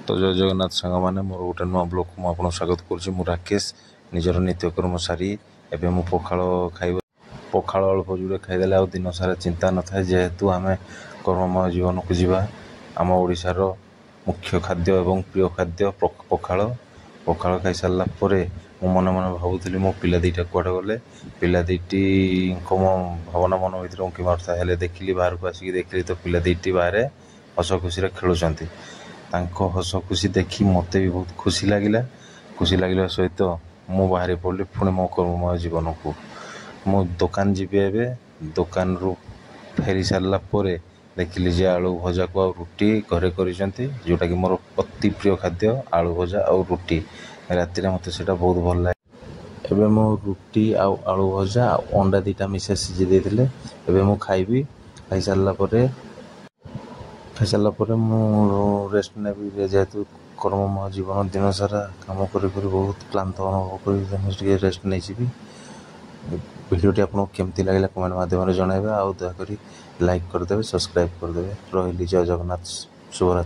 तो जय जगन्नाथ सांग मैंने मोर गोटे नुआ ब्लॉग को आपको स्वागत करुँच। मु राकेश निजर नित्यकर्म सारी एवं मु पखाड़ खाइब पखाड़ अल्प जोड़े खाईदे आ दिन सारा चिंता न था जेहेतु आम कर्ममय जीवन को जीवा। आम ओडिशार मुख्य खाद्य एवं प्रिय खाद्य पखाड़ पखाड़ खाई सारा मु मन मन भावुली मो पिला दीटा कुआड़े गले पिला दीटी मो भावना मन भर उंकी मारुता हेले देखिली बाहर को आसिक देखिली तो पिला दीटी बाहर हस खुशी खेलुंट हस खुशी देखी मत भी बहुत खुशी लगे सहित मु बाहरी पड़ली पुणी मो कर्ममय जीवन को मु दुकान जीवी ए दुकान रू फेरी सारा देखिली जे आलू भजा को रुटी घरे जोटा कि मोर अति प्रिय खाद्य आलू भजा और रुटी राति मत से बहुत भल लगे। एवं मो रुटी आलू भजा अंडा दीटा मिसा सीझी देते एवं मु खाइबी खाई सारा मु रेस्ट नेबी जेहेतु कर्ममय जीवन दिन सारा काम कर बहुत क्लांत अनुभव कर रेस्ट नहीं। वीडियोटी आपको केमती लगे कमेंट माध्यम जनइबे आउ दयाकोरी लाइक करदे सब्सक्राइब करदे। रही जय जगन्नाथ शुभरात्रि।